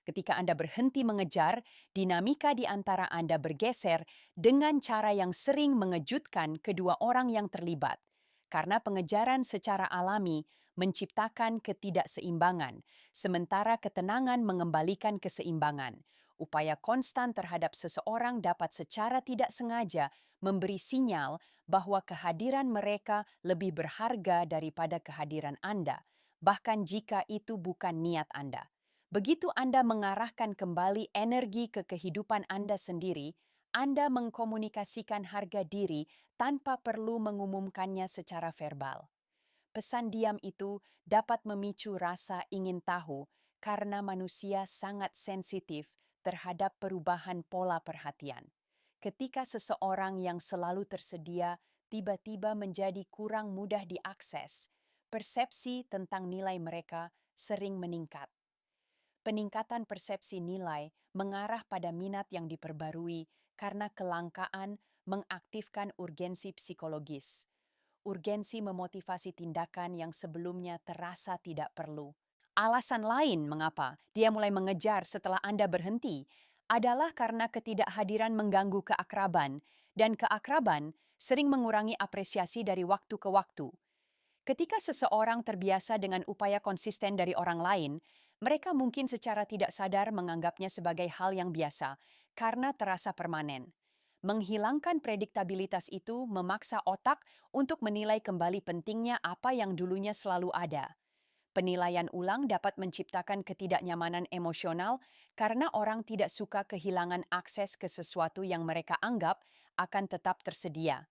Ketika Anda berhenti mengejar, dinamika di antara Anda bergeser dengan cara yang sering mengejutkan kedua orang yang terlibat. Karena pengejaran secara alami menciptakan ketidakseimbangan, sementara ketenangan mengembalikan keseimbangan. Upaya konstan terhadap seseorang dapat secara tidak sengaja memberi sinyal bahwa kehadiran mereka lebih berharga daripada kehadiran Anda, bahkan jika itu bukan niat Anda. Begitu Anda mengarahkan kembali energi ke kehidupan Anda sendiri, Anda mengkomunikasikan harga diri tanpa perlu mengumumkannya secara verbal. Pesan diam itu dapat memicu rasa ingin tahu karena manusia sangat sensitif terhadap perubahan pola perhatian. Ketika seseorang yang selalu tersedia tiba-tiba menjadi kurang mudah diakses, persepsi tentang nilai mereka sering meningkat. Peningkatan persepsi nilai mengarah pada minat yang diperbarui karena kelangkaan mengaktifkan urgensi psikologis. Urgensi memotivasi tindakan yang sebelumnya terasa tidak perlu. Alasan lain mengapa dia mulai mengejar setelah Anda berhenti adalah karena ketidakhadiran mengganggu keakraban, dan keakraban sering mengurangi apresiasi dari waktu ke waktu. Ketika seseorang terbiasa dengan upaya konsisten dari orang lain, mereka mungkin secara tidak sadar menganggapnya sebagai hal yang biasa karena terasa permanen. Menghilangkan prediktabilitas itu memaksa otak untuk menilai kembali pentingnya apa yang dulunya selalu ada. Penilaian ulang dapat menciptakan ketidaknyamanan emosional karena orang tidak suka kehilangan akses ke sesuatu yang mereka anggap akan tetap tersedia.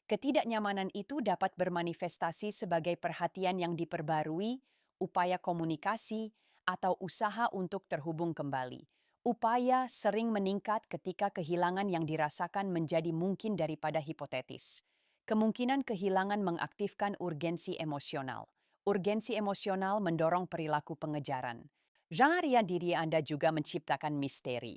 Ketidaknyamanan itu dapat bermanifestasi sebagai perhatian yang diperbarui, upaya komunikasi, atau usaha untuk terhubung kembali. Upaya sering meningkat ketika kehilangan yang dirasakan menjadi mungkin daripada hipotetis. Kemungkinan kehilangan mengaktifkan urgensi emosional. Urgensi emosional mendorong perilaku pengejaran. Genre diri Anda juga menciptakan misteri,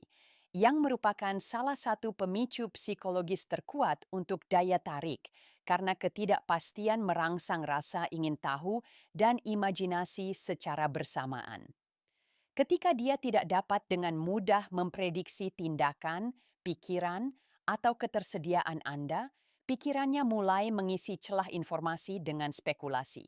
yang merupakan salah satu pemicu psikologis terkuat untuk daya tarik, karena ketidakpastian merangsang rasa ingin tahu dan imajinasi secara bersamaan. Ketika dia tidak dapat dengan mudah memprediksi tindakan, pikiran, atau ketersediaan Anda, pikirannya mulai mengisi celah informasi dengan spekulasi.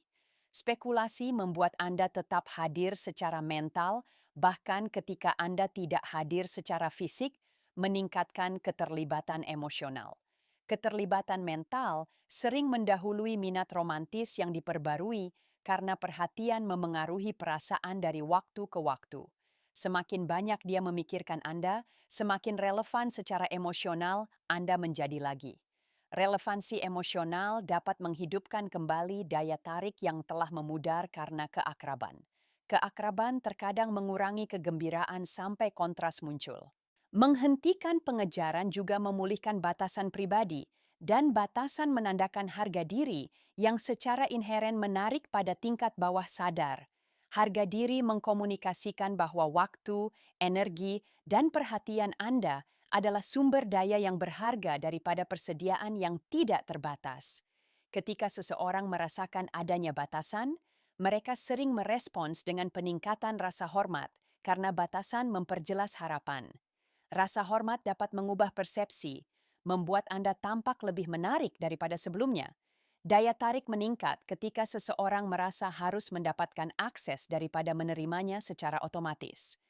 Spekulasi membuat Anda tetap hadir secara mental, bahkan ketika Anda tidak hadir secara fisik, meningkatkan keterlibatan emosional. Keterlibatan mental sering mendahului minat romantis yang diperbarui karena perhatian memengaruhi perasaan dari waktu ke waktu. Semakin banyak dia memikirkan Anda, semakin relevan secara emosional Anda menjadi lagi. Relevansi emosional dapat menghidupkan kembali daya tarik yang telah memudar karena keakraban. Keakraban terkadang mengurangi kegembiraan sampai kontras muncul. Menghentikan pengejaran juga memulihkan batasan pribadi, dan batasan menandakan harga diri yang secara inheren menarik pada tingkat bawah sadar. Harga diri mengkomunikasikan bahwa waktu, energi, dan perhatian Anda adalah sumber daya yang berharga daripada persediaan yang tidak terbatas. Ketika seseorang merasakan adanya batasan, mereka sering merespons dengan peningkatan rasa hormat karena batasan memperjelas harapan. Rasa hormat dapat mengubah persepsi, membuat Anda tampak lebih menarik daripada sebelumnya. Daya tarik meningkat ketika seseorang merasa harus mendapatkan akses daripada menerimanya secara otomatis.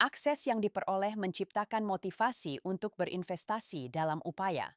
Akses yang diperoleh menciptakan motivasi untuk berinvestasi dalam upaya.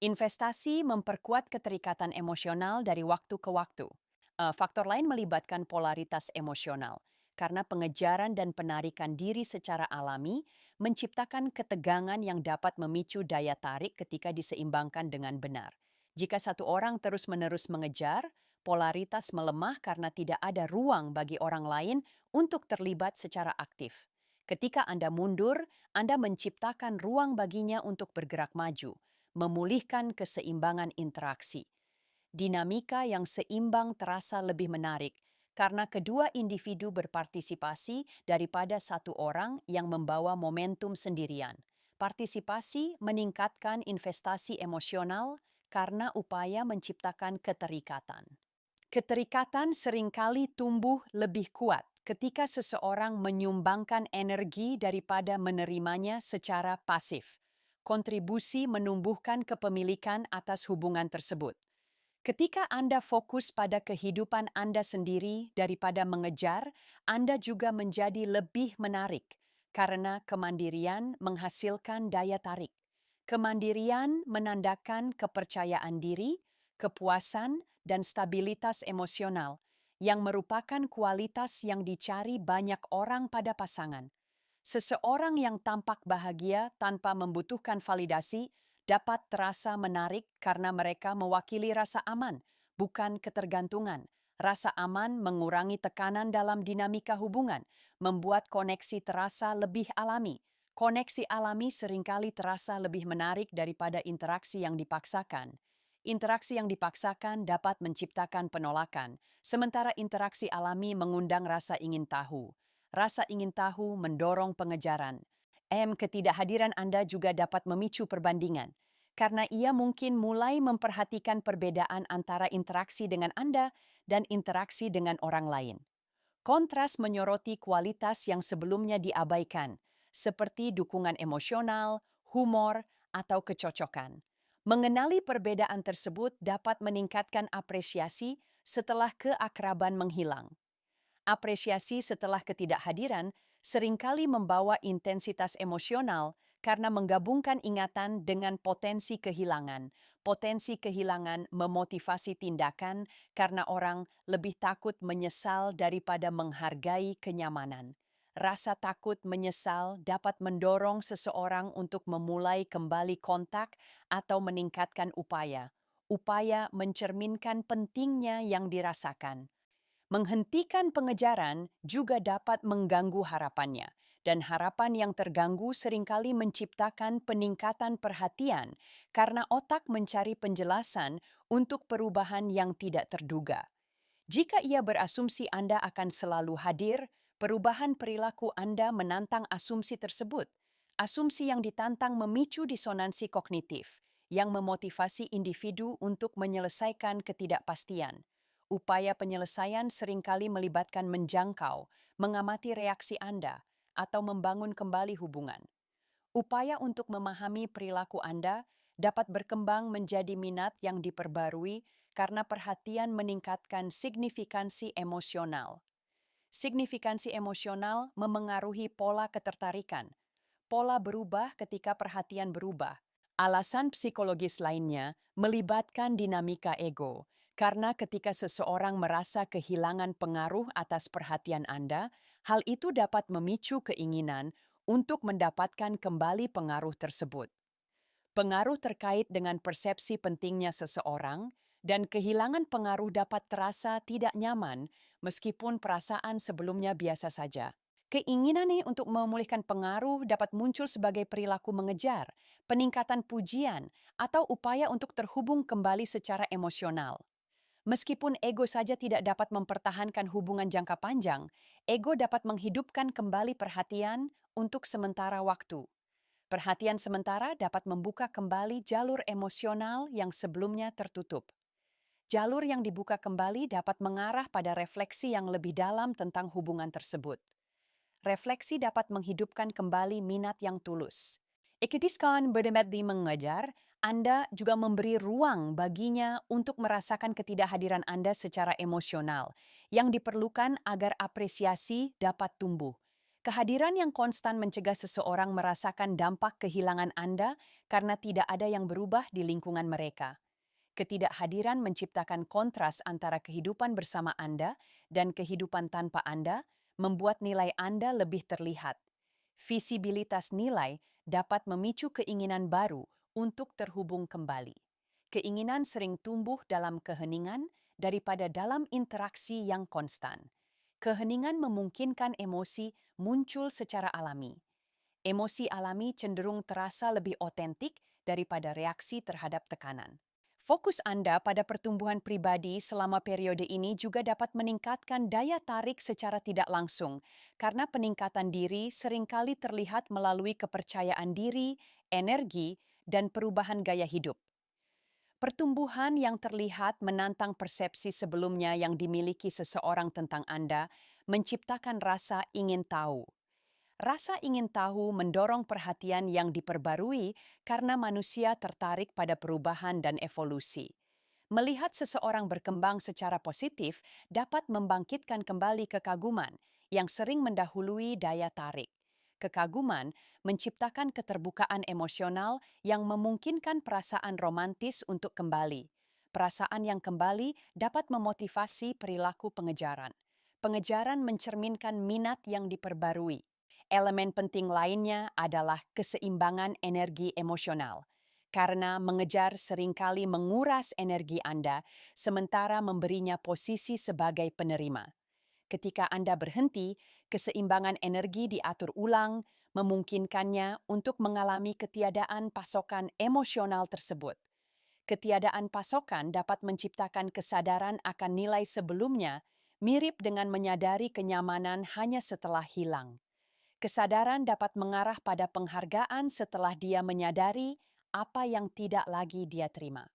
Investasi memperkuat keterikatan emosional dari waktu ke waktu. Faktor lain melibatkan polaritas emosional, karena pengejaran dan penarikan diri secara alami menciptakan ketegangan yang dapat memicu daya tarik ketika diseimbangkan dengan benar. Jika satu orang terus-menerus mengejar, polaritas melemah karena tidak ada ruang bagi orang lain untuk terlibat secara aktif. Ketika Anda mundur, Anda menciptakan ruang baginya untuk bergerak maju, memulihkan keseimbangan interaksi. Dinamika yang seimbang terasa lebih menarik karena kedua individu berpartisipasi daripada satu orang yang membawa momentum sendirian. Partisipasi meningkatkan investasi emosional karena upaya menciptakan keterikatan. Keterikatan seringkali tumbuh lebih kuat ketika seseorang menyumbangkan energi daripada menerimanya secara pasif. Kontribusi menumbuhkan kepemilikan atas hubungan tersebut. Ketika Anda fokus pada kehidupan Anda sendiri daripada mengejar, Anda juga menjadi lebih menarik karena kemandirian menghasilkan daya tarik. Kemandirian menandakan kepercayaan diri, kepuasan, dan stabilitas emosional yang merupakan kualitas yang dicari banyak orang pada pasangan. Seseorang yang tampak bahagia tanpa membutuhkan validasi dapat terasa menarik karena mereka mewakili rasa aman, bukan ketergantungan. Rasa aman mengurangi tekanan dalam dinamika hubungan, membuat koneksi terasa lebih alami. Koneksi alami seringkali terasa lebih menarik daripada interaksi yang dipaksakan. Interaksi yang dipaksakan dapat menciptakan penolakan, sementara interaksi alami mengundang rasa ingin tahu. Rasa ingin tahu mendorong pengejaran. Ketidakhadiran Anda juga dapat memicu perbandingan, karena ia mungkin mulai memperhatikan perbedaan antara interaksi dengan Anda dan interaksi dengan orang lain. Kontras menyoroti kualitas yang sebelumnya diabaikan, seperti dukungan emosional, humor, atau kecocokan. Mengenali perbedaan tersebut dapat meningkatkan apresiasi setelah keakraban menghilang. Apresiasi setelah ketidakhadiran seringkali membawa intensitas emosional karena menggabungkan ingatan dengan potensi kehilangan. Potensi kehilangan memotivasi tindakan karena orang lebih takut menyesal daripada menghargai kenyamanan. Rasa takut menyesal dapat mendorong seseorang untuk memulai kembali kontak atau meningkatkan upaya. Upaya mencerminkan pentingnya yang dirasakan. Menghentikan pengejaran juga dapat mengganggu harapannya, dan harapan yang terganggu seringkali menciptakan peningkatan perhatian karena otak mencari penjelasan untuk perubahan yang tidak terduga. Jika ia berasumsi Anda akan selalu hadir, perubahan perilaku Anda menantang asumsi tersebut. Asumsi yang ditantang memicu disonansi kognitif, yang memotivasi individu untuk menyelesaikan ketidakpastian. Upaya penyelesaian seringkali melibatkan menjangkau, mengamati reaksi Anda, atau membangun kembali hubungan. Upaya untuk memahami perilaku Anda dapat berkembang menjadi minat yang diperbarui karena perhatian meningkatkan signifikansi emosional. Signifikansi emosional memengaruhi pola ketertarikan. Pola berubah ketika perhatian berubah. Alasan psikologis lainnya melibatkan dinamika ego, karena ketika seseorang merasa kehilangan pengaruh atas perhatian Anda, hal itu dapat memicu keinginan untuk mendapatkan kembali pengaruh tersebut. Pengaruh terkait dengan persepsi pentingnya seseorang, dan kehilangan pengaruh dapat terasa tidak nyaman meskipun perasaan sebelumnya biasa saja. Keinginan untuk memulihkan pengaruh dapat muncul sebagai perilaku mengejar, peningkatan pujian, atau upaya untuk terhubung kembali secara emosional. Meskipun ego saja tidak dapat mempertahankan hubungan jangka panjang, ego dapat menghidupkan kembali perhatian untuk sementara waktu. Perhatian sementara dapat membuka kembali jalur emosional yang sebelumnya tertutup. Jalur yang dibuka kembali dapat mengarah pada refleksi yang lebih dalam tentang hubungan tersebut. Refleksi dapat menghidupkan kembali minat yang tulus. Ikidiskan berdebat di mengejar, Anda juga memberi ruang baginya untuk merasakan ketidakhadiran Anda secara emosional, yang diperlukan agar apresiasi dapat tumbuh. Kehadiran yang konstan mencegah seseorang merasakan dampak kehilangan Anda karena tidak ada yang berubah di lingkungan mereka. Ketidakhadiran menciptakan kontras antara kehidupan bersama Anda dan kehidupan tanpa Anda, membuat nilai Anda lebih terlihat. Visibilitas nilai dapat memicu keinginan baru untuk terhubung kembali. Keinginan sering tumbuh dalam keheningan daripada dalam interaksi yang konstan. Keheningan memungkinkan emosi muncul secara alami. Emosi alami cenderung terasa lebih otentik daripada reaksi terhadap tekanan. Fokus Anda pada pertumbuhan pribadi selama periode ini juga dapat meningkatkan daya tarik secara tidak langsung, karena peningkatan diri seringkali terlihat melalui kepercayaan diri, energi, dan perubahan gaya hidup. Pertumbuhan yang terlihat menantang persepsi sebelumnya yang dimiliki seseorang tentang Anda menciptakan rasa ingin tahu. Rasa ingin tahu mendorong perhatian yang diperbarui karena manusia tertarik pada perubahan dan evolusi. Melihat seseorang berkembang secara positif dapat membangkitkan kembali kekaguman yang sering mendahului daya tarik. Kekaguman menciptakan keterbukaan emosional yang memungkinkan perasaan romantis untuk kembali. Perasaan yang kembali dapat memotivasi perilaku pengejaran. Pengejaran mencerminkan minat yang diperbarui. Elemen penting lainnya adalah keseimbangan energi emosional. Karena mengejar seringkali menguras energi Anda, sementara memberinya posisi sebagai penerima. Ketika Anda berhenti, keseimbangan energi diatur ulang, memungkinkannya untuk mengalami ketiadaan pasokan emosional tersebut. Ketiadaan pasokan dapat menciptakan kesadaran akan nilai sebelumnya, mirip dengan menyadari kenyamanan hanya setelah hilang. Kesadaran dapat mengarah pada penghargaan setelah dia menyadari apa yang tidak lagi dia terima.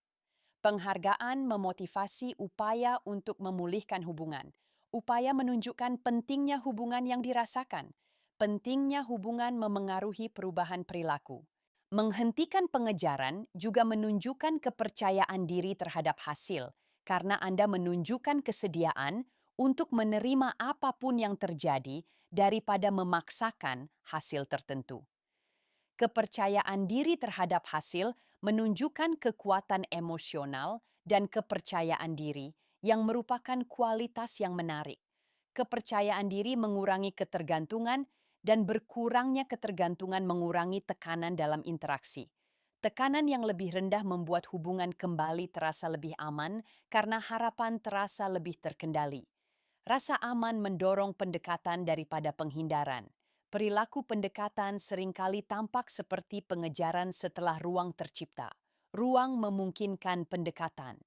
Penghargaan memotivasi upaya untuk memulihkan hubungan. Upaya menunjukkan pentingnya hubungan yang dirasakan. Pentingnya hubungan memengaruhi perubahan perilaku. Menghentikan pengejaran juga menunjukkan kepercayaan diri terhadap hasil, karena Anda menunjukkan kesediaan untuk menerima apapun yang terjadi daripada memaksakan hasil tertentu. Kepercayaan diri terhadap hasil menunjukkan kekuatan emosional dan kepercayaan diri yang merupakan kualitas yang menarik. Kepercayaan diri mengurangi ketergantungan dan berkurangnya ketergantungan mengurangi tekanan dalam interaksi. Tekanan yang lebih rendah membuat hubungan kembali terasa lebih aman karena harapan terasa lebih terkendali. Rasa aman mendorong pendekatan daripada penghindaran. Perilaku pendekatan seringkali tampak seperti pengejaran setelah ruang tercipta. Ruang memungkinkan pendekatan.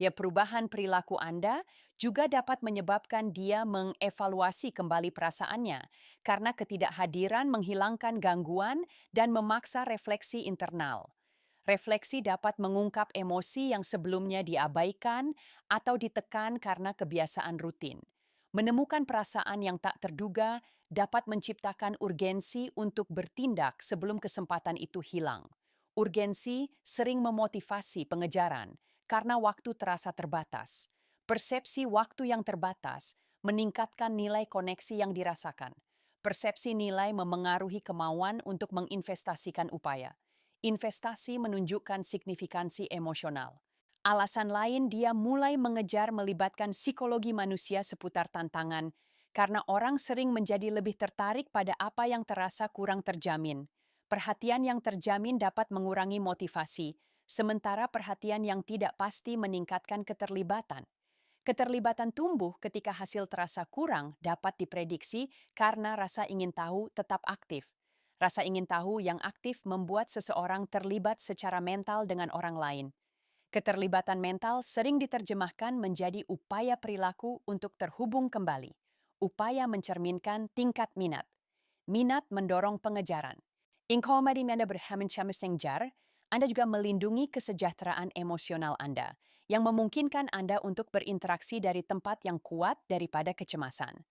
Ya, perubahan perilaku Anda juga dapat menyebabkan dia mengevaluasi kembali perasaannya, karena ketidakhadiran menghilangkan gangguan dan memaksa refleksi internal. Refleksi dapat mengungkap emosi yang sebelumnya diabaikan atau ditekan karena kebiasaan rutin. Menemukan perasaan yang tak terduga dapat menciptakan urgensi untuk bertindak sebelum kesempatan itu hilang. Urgensi sering memotivasi pengejaran karena waktu terasa terbatas. Persepsi waktu yang terbatas meningkatkan nilai koneksi yang dirasakan. Persepsi nilai memengaruhi kemauan untuk menginvestasikan upaya. Investasi menunjukkan signifikansi emosional. Alasan lain dia mulai mengejar melibatkan psikologi manusia seputar tantangan, karena orang sering menjadi lebih tertarik pada apa yang terasa kurang terjamin. Perhatian yang terjamin dapat mengurangi motivasi, sementara perhatian yang tidak pasti meningkatkan keterlibatan. Keterlibatan tumbuh ketika hasil terasa kurang dapat diprediksi karena rasa ingin tahu tetap aktif. Rasa ingin tahu yang aktif membuat seseorang terlibat secara mental dengan orang lain. Keterlibatan mental sering diterjemahkan menjadi upaya perilaku untuk terhubung kembali. Upaya mencerminkan tingkat minat. Minat mendorong pengejaran. Ingkau mari Anda berhamil-hamil Anda juga melindungi kesejahteraan emosional Anda, yang memungkinkan Anda untuk berinteraksi dari tempat yang kuat daripada kecemasan.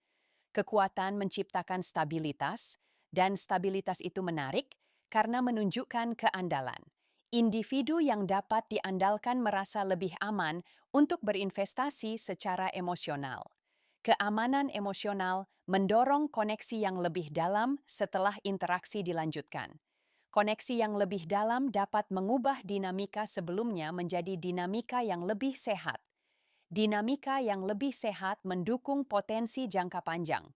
Kekuatan menciptakan stabilitas, dan stabilitas itu menarik karena menunjukkan keandalan. Individu yang dapat diandalkan merasa lebih aman untuk berinvestasi secara emosional. Keamanan emosional mendorong koneksi yang lebih dalam setelah interaksi dilanjutkan. Koneksi yang lebih dalam dapat mengubah dinamika sebelumnya menjadi dinamika yang lebih sehat. Dinamika yang lebih sehat mendukung potensi jangka panjang.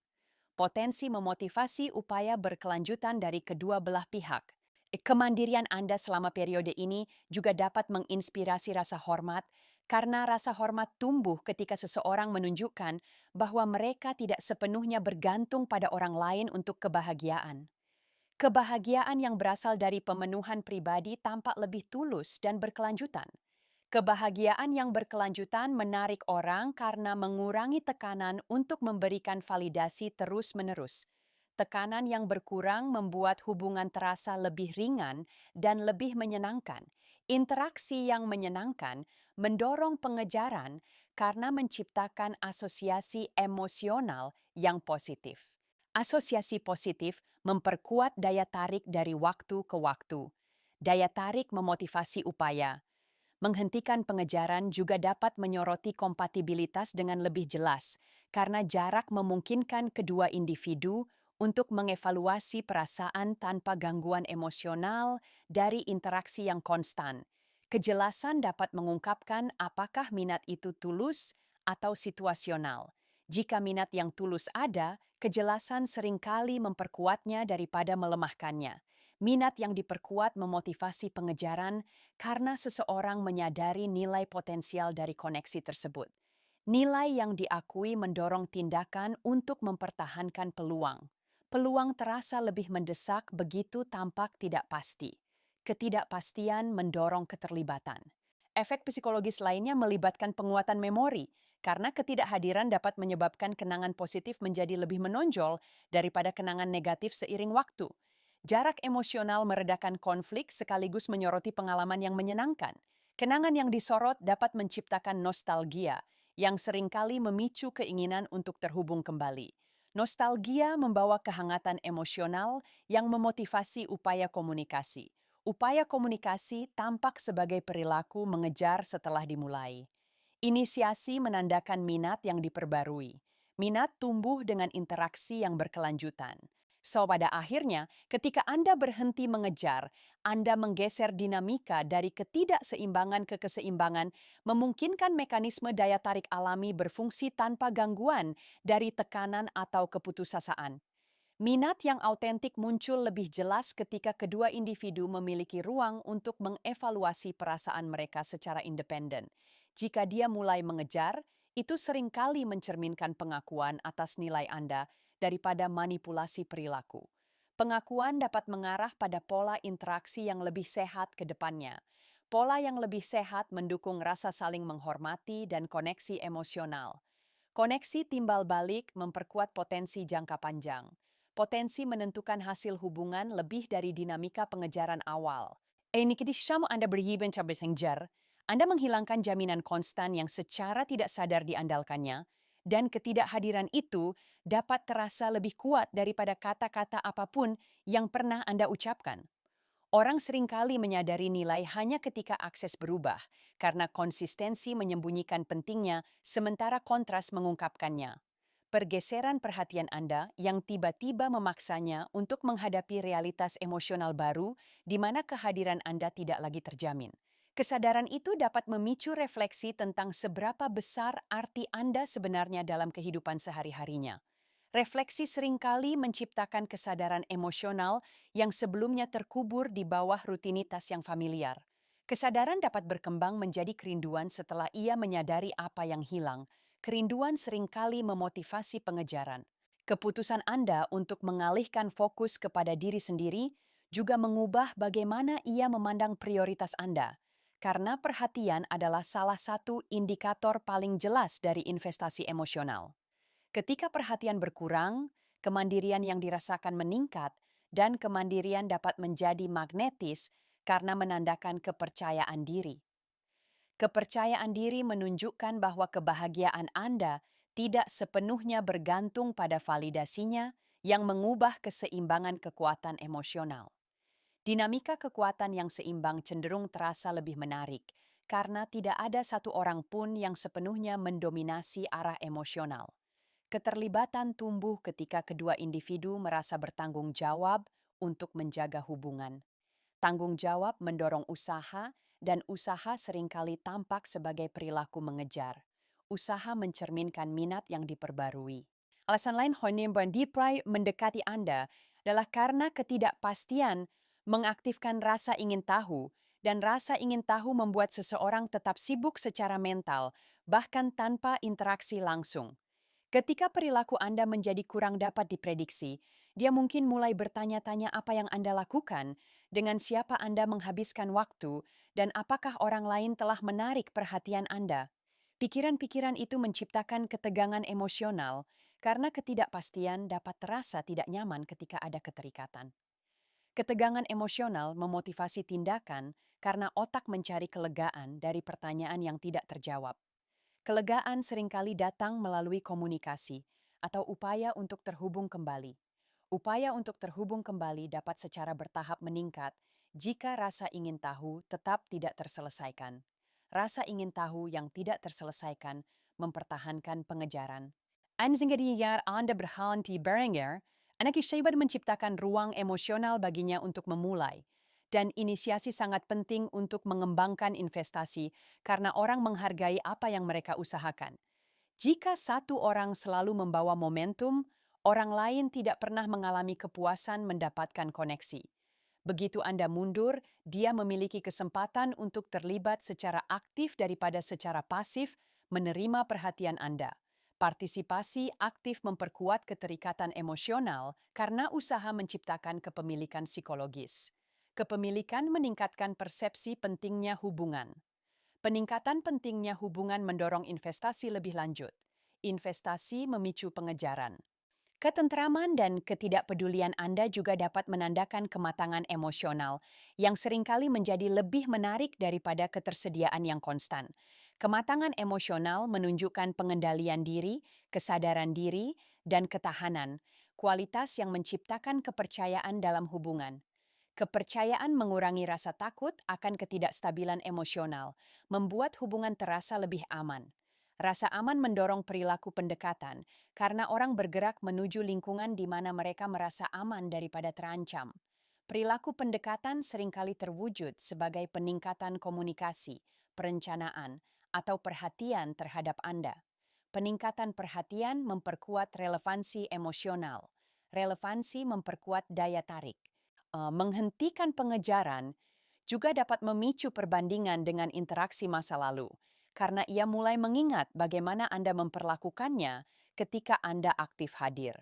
Potensi memotivasi upaya berkelanjutan dari kedua belah pihak. Kemandirian Anda selama periode ini juga dapat menginspirasi rasa hormat, karena rasa hormat tumbuh ketika seseorang menunjukkan bahwa mereka tidak sepenuhnya bergantung pada orang lain untuk kebahagiaan. Kebahagiaan yang berasal dari pemenuhan pribadi tampak lebih tulus dan berkelanjutan. Kebahagiaan yang berkelanjutan menarik orang karena mengurangi tekanan untuk memberikan validasi terus-menerus. Tekanan yang berkurang membuat hubungan terasa lebih ringan dan lebih menyenangkan. Interaksi yang menyenangkan mendorong pengejaran karena menciptakan asosiasi emosional yang positif. Asosiasi positif memperkuat daya tarik dari waktu ke waktu. Daya tarik memotivasi upaya. Menghentikan pengejaran juga dapat menyoroti kompatibilitas dengan lebih jelas, karena jarak memungkinkan kedua individu untuk mengevaluasi perasaan tanpa gangguan emosional dari interaksi yang konstan. Kejelasan dapat mengungkapkan apakah minat itu tulus atau situasional. Jika minat yang tulus ada, kejelasan seringkali memperkuatnya daripada melemahkannya. Minat yang diperkuat memotivasi pengejaran karena seseorang menyadari nilai potensial dari koneksi tersebut. Nilai yang diakui mendorong tindakan untuk mempertahankan peluang. Peluang terasa lebih mendesak begitu tampak tidak pasti. Ketidakpastian mendorong keterlibatan. Efek psikologis lainnya melibatkan penguatan memori, karena ketidakhadiran dapat menyebabkan kenangan positif menjadi lebih menonjol daripada kenangan negatif seiring waktu. Jarak emosional meredakan konflik sekaligus menyoroti pengalaman yang menyenangkan. Kenangan yang disorot dapat menciptakan nostalgia, yang seringkali memicu keinginan untuk terhubung kembali. Nostalgia membawa kehangatan emosional yang memotivasi upaya komunikasi. Upaya komunikasi tampak sebagai perilaku mengejar setelah dimulai. Inisiasi menandakan minat yang diperbarui. Minat tumbuh dengan interaksi yang berkelanjutan. So, pada akhirnya, ketika Anda berhenti mengejar, Anda menggeser dinamika dari ketidakseimbangan ke keseimbangan, memungkinkan mekanisme daya tarik alami berfungsi tanpa gangguan dari tekanan atau keputusasaan. Minat yang autentik muncul lebih jelas ketika kedua individu memiliki ruang untuk mengevaluasi perasaan mereka secara independen. Jika dia mulai mengejar, itu seringkali mencerminkan pengakuan atas nilai Anda daripada manipulasi perilaku. Pengakuan dapat mengarah pada pola interaksi yang lebih sehat ke depannya. Pola yang lebih sehat mendukung rasa saling menghormati dan koneksi emosional. Koneksi timbal balik memperkuat potensi jangka panjang. Potensi menentukan hasil hubungan lebih dari dinamika pengejaran awal. Ketika Anda berhubungan bersenjar, Anda menghilangkan jaminan konstan yang secara tidak sadar diandalkannya, dan ketidakhadiran itu dapat terasa lebih kuat daripada kata-kata apapun yang pernah Anda ucapkan. Orang seringkali menyadari nilai hanya ketika akses berubah, karena konsistensi menyembunyikan pentingnya sementara kontras mengungkapkannya. Pergeseran perhatian Anda yang tiba-tiba memaksanya untuk menghadapi realitas emosional baru di mana kehadiran Anda tidak lagi terjamin. Kesadaran itu dapat memicu refleksi tentang seberapa besar arti Anda sebenarnya dalam kehidupan sehari-harinya. Refleksi seringkali menciptakan kesadaran emosional yang sebelumnya terkubur di bawah rutinitas yang familiar. Kesadaran dapat berkembang menjadi kerinduan setelah ia menyadari apa yang hilang. Kerinduan seringkali memotivasi pengejaran. Keputusan Anda untuk mengalihkan fokus kepada diri sendiri juga mengubah bagaimana ia memandang prioritas Anda, karena perhatian adalah salah satu indikator paling jelas dari investasi emosional. Ketika perhatian berkurang, kemandirian yang dirasakan meningkat, dan kemandirian dapat menjadi magnetis karena menandakan kepercayaan diri. Kepercayaan diri menunjukkan bahwa kebahagiaan Anda tidak sepenuhnya bergantung pada validasinya yang mengubah keseimbangan kekuatan emosional. Dinamika kekuatan yang seimbang cenderung terasa lebih menarik karena tidak ada satu orang pun yang sepenuhnya mendominasi arah emosional. Keterlibatan tumbuh ketika kedua individu merasa bertanggung jawab untuk menjaga hubungan. Tanggung jawab mendorong usaha, dan usaha seringkali tampak sebagai perilaku mengejar. Usaha mencerminkan minat yang diperbarui. Alasan lain Honey Bandiprai mendekati Anda adalah karena ketidakpastian mengaktifkan rasa ingin tahu, dan rasa ingin tahu membuat seseorang tetap sibuk secara mental, bahkan tanpa interaksi langsung. Ketika perilaku Anda menjadi kurang dapat diprediksi, dia mungkin mulai bertanya-tanya apa yang Anda lakukan, dengan siapa Anda menghabiskan waktu, dan apakah orang lain telah menarik perhatian Anda. Pikiran-pikiran itu menciptakan ketegangan emosional karena ketidakpastian dapat terasa tidak nyaman ketika ada keterikatan. Ketegangan emosional memotivasi tindakan karena otak mencari kelegaan dari pertanyaan yang tidak terjawab. Kelegaan seringkali datang melalui komunikasi atau upaya untuk terhubung kembali. Upaya untuk terhubung kembali dapat secara bertahap meningkat jika rasa ingin tahu tetap tidak terselesaikan. Rasa ingin tahu yang tidak terselesaikan mempertahankan pengejaran. Anzingadiar Anda berhenti Berenger, anak isyabat menciptakan ruang emosional baginya untuk memulai. Dan inisiasi sangat penting untuk mengembangkan investasi karena orang menghargai apa yang mereka usahakan. Jika satu orang selalu membawa momentum, orang lain tidak pernah mengalami kepuasan mendapatkan koneksi. Begitu Anda mundur, dia memiliki kesempatan untuk terlibat secara aktif daripada secara pasif menerima perhatian Anda. Partisipasi aktif memperkuat keterikatan emosional karena usaha menciptakan kepemilikan psikologis. Kepemilikan meningkatkan persepsi pentingnya hubungan. Peningkatan pentingnya hubungan mendorong investasi lebih lanjut. Investasi memicu pengejaran. Ketentraman dan ketidakpedulian Anda juga dapat menandakan kematangan emosional yang seringkali menjadi lebih menarik daripada ketersediaan yang konstan. Kematangan emosional menunjukkan pengendalian diri, kesadaran diri, dan ketahanan, kualitas yang menciptakan kepercayaan dalam hubungan. Kepercayaan mengurangi rasa takut akan ketidakstabilan emosional, membuat hubungan terasa lebih aman. Rasa aman mendorong perilaku pendekatan karena orang bergerak menuju lingkungan di mana mereka merasa aman daripada terancam. Perilaku pendekatan seringkali terwujud sebagai peningkatan komunikasi, perencanaan, atau perhatian terhadap Anda. Peningkatan perhatian memperkuat relevansi emosional. Relevansi memperkuat daya tarik. Menghentikan pengejaran juga dapat memicu perbandingan dengan interaksi masa lalu, karena ia mulai mengingat bagaimana Anda memperlakukannya ketika Anda aktif hadir.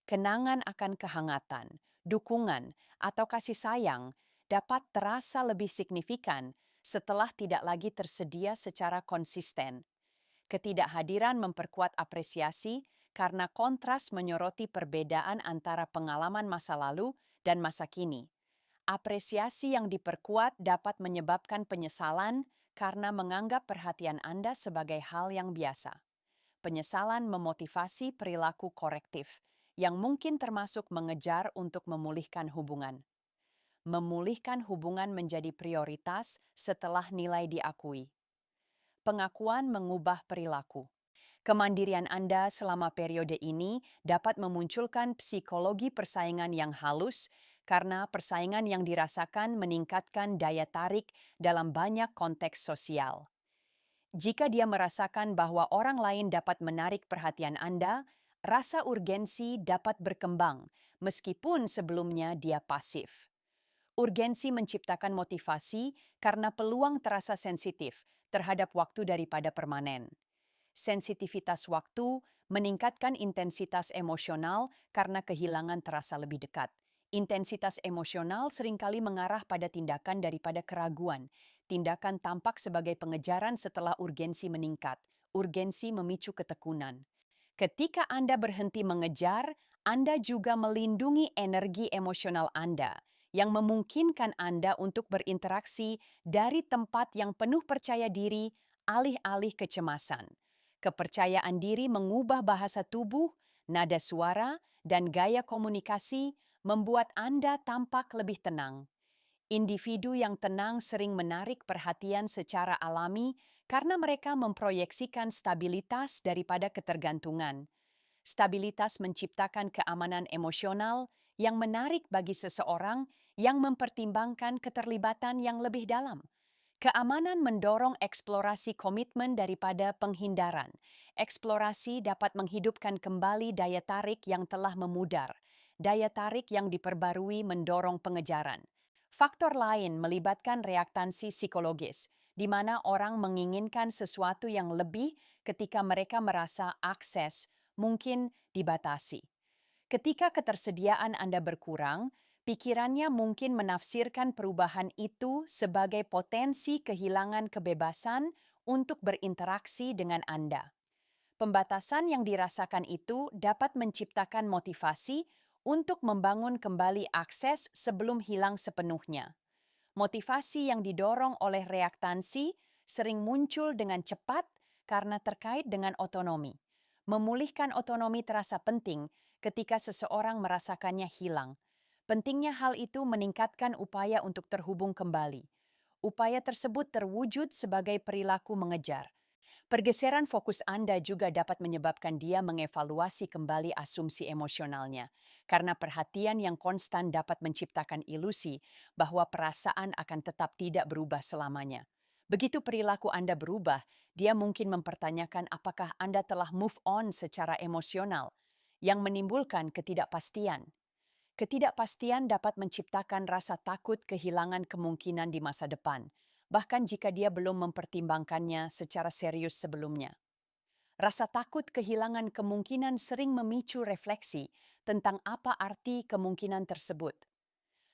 Kenangan akan kehangatan, dukungan, atau kasih sayang dapat terasa lebih signifikan setelah tidak lagi tersedia secara konsisten. Ketidakhadiran memperkuat apresiasi karena kontras menyoroti perbedaan antara pengalaman masa lalu dan masa kini. Apresiasi yang diperkuat dapat menyebabkan penyesalan karena menganggap perhatian Anda sebagai hal yang biasa. Penyesalan memotivasi perilaku korektif, yang mungkin termasuk mengejar untuk memulihkan hubungan. Memulihkan hubungan menjadi prioritas setelah nilai diakui. Pengakuan mengubah perilaku. Kemandirian Anda selama periode ini dapat memunculkan psikologi persaingan yang halus karena persaingan yang dirasakan meningkatkan daya tarik dalam banyak konteks sosial. Jika dia merasakan bahwa orang lain dapat menarik perhatian Anda, rasa urgensi dapat berkembang meskipun sebelumnya dia pasif. Urgensi menciptakan motivasi karena peluang terasa sensitif terhadap waktu daripada permanen. Sensitivitas waktu meningkatkan intensitas emosional karena kehilangan terasa lebih dekat. Intensitas emosional seringkali mengarah pada tindakan daripada keraguan. Tindakan tampak sebagai pengejaran setelah urgensi meningkat. Urgensi memicu ketekunan. Ketika Anda berhenti mengejar, Anda juga melindungi energi emosional Anda yang memungkinkan Anda untuk berinteraksi dari tempat yang penuh percaya diri, alih-alih kecemasan. Kepercayaan diri mengubah bahasa tubuh, nada suara, dan gaya komunikasi membuat Anda tampak lebih tenang. Individu yang tenang sering menarik perhatian secara alami karena mereka memproyeksikan stabilitas daripada ketergantungan. Stabilitas menciptakan keamanan emosional yang menarik bagi seseorang yang mempertimbangkan keterlibatan yang lebih dalam. Keamanan mendorong eksplorasi komitmen daripada penghindaran. Eksplorasi dapat menghidupkan kembali daya tarik yang telah memudar. Daya tarik yang diperbarui mendorong pengejaran. Faktor lain melibatkan reaktansi psikologis, di mana orang menginginkan sesuatu yang lebih ketika mereka merasa akses mungkin dibatasi. Ketika ketersediaan Anda berkurang, pikirannya mungkin menafsirkan perubahan itu sebagai potensi kehilangan kebebasan untuk berinteraksi dengan Anda. Pembatasan yang dirasakan itu dapat menciptakan motivasi untuk membangun kembali akses sebelum hilang sepenuhnya. Motivasi yang didorong oleh reaktansi sering muncul dengan cepat karena terkait dengan otonomi. Memulihkan otonomi terasa penting ketika seseorang merasakannya hilang. Pentingnya hal itu meningkatkan upaya untuk terhubung kembali. Upaya tersebut terwujud sebagai perilaku mengejar. Pergeseran fokus Anda juga dapat menyebabkan dia mengevaluasi kembali asumsi emosionalnya, karena perhatian yang konstan dapat menciptakan ilusi bahwa perasaan akan tetap tidak berubah selamanya. Begitu perilaku Anda berubah, dia mungkin mempertanyakan apakah Anda telah move on secara emosional, yang menimbulkan ketidakpastian. Ketidakpastian dapat menciptakan rasa takut kehilangan kemungkinan di masa depan, bahkan jika dia belum mempertimbangkannya secara serius sebelumnya. Rasa takut kehilangan kemungkinan sering memicu refleksi tentang apa arti kemungkinan tersebut.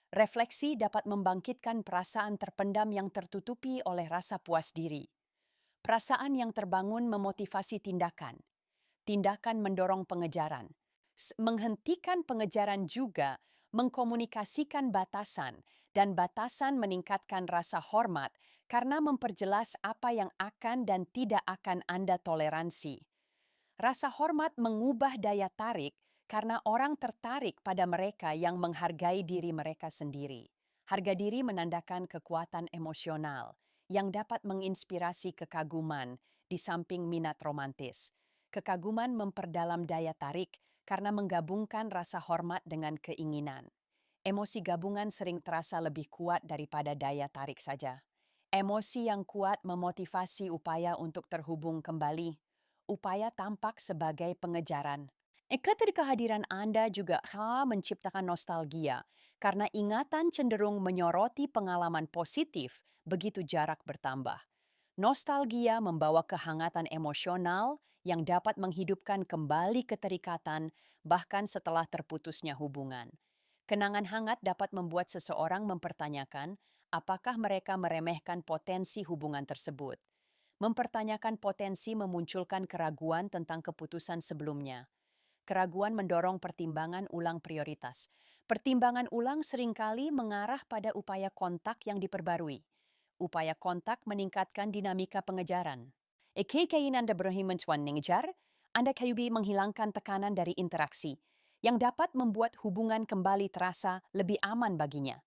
Refleksi dapat membangkitkan perasaan terpendam yang tertutupi oleh rasa puas diri. Perasaan yang terbangun memotivasi tindakan. Tindakan mendorong pengejaran. Menghentikan pengejaran juga mengkomunikasikan batasan, dan batasan meningkatkan rasa hormat karena memperjelas apa yang akan dan tidak akan Anda toleransi. Rasa hormat mengubah daya tarik karena orang tertarik pada mereka yang menghargai diri mereka sendiri. Harga diri menandakan kekuatan emosional yang dapat menginspirasi kekaguman di samping minat romantis. Kekaguman memperdalam daya tarik karena menggabungkan rasa hormat dengan keinginan. Emosi gabungan sering terasa lebih kuat daripada daya tarik saja. Emosi yang kuat memotivasi upaya untuk terhubung kembali. Upaya tampak sebagai pengejaran. Kehadiran Anda juga menciptakan nostalgia karena ingatan cenderung menyoroti pengalaman positif begitu jarak bertambah. Nostalgia membawa kehangatan emosional yang dapat menghidupkan kembali keterikatan bahkan setelah terputusnya hubungan. Kenangan hangat dapat membuat seseorang mempertanyakan apakah mereka meremehkan potensi hubungan tersebut. Mempertanyakan potensi memunculkan keraguan tentang keputusan sebelumnya. Keraguan mendorong pertimbangan ulang prioritas. Pertimbangan ulang seringkali mengarah pada upaya kontak yang diperbarui. Upaya kontak meningkatkan dinamika pengejaran. Keinginan Anda berhimpun mengejar, Anda kayubi menghilangkan tekanan dari interaksi, yang dapat membuat hubungan kembali terasa lebih aman baginya.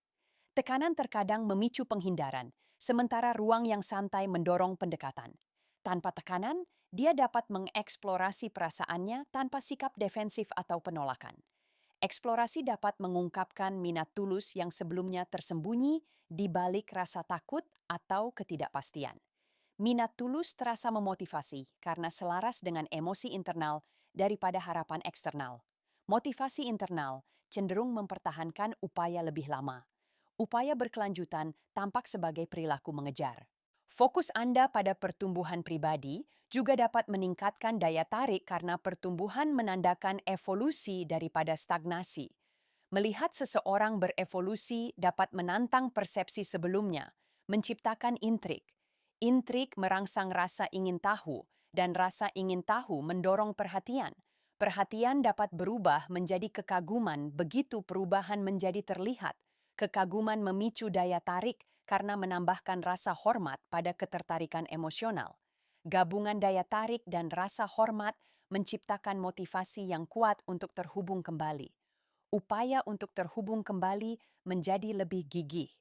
Tekanan terkadang memicu penghindaran, sementara ruang yang santai mendorong pendekatan. Tanpa tekanan, dia dapat mengeksplorasi perasaannya tanpa sikap defensif atau penolakan. Eksplorasi dapat mengungkapkan minat tulus yang sebelumnya tersembunyi di balik rasa takut atau ketidakpastian. Minat tulus terasa memotivasi karena selaras dengan emosi internal daripada harapan eksternal. Motivasi internal cenderung mempertahankan upaya lebih lama. Upaya berkelanjutan tampak sebagai perilaku mengejar. Fokus Anda pada pertumbuhan pribadi juga dapat meningkatkan daya tarik karena pertumbuhan menandakan evolusi daripada stagnasi. Melihat seseorang berevolusi dapat menantang persepsi sebelumnya, menciptakan intrik. Intrik merangsang rasa ingin tahu, dan rasa ingin tahu mendorong perhatian. Perhatian dapat berubah menjadi kekaguman begitu perubahan menjadi terlihat. Kekaguman memicu daya tarik karena menambahkan rasa hormat pada ketertarikan emosional. Gabungan daya tarik dan rasa hormat menciptakan motivasi yang kuat untuk terhubung kembali. Upaya untuk terhubung kembali menjadi lebih gigih.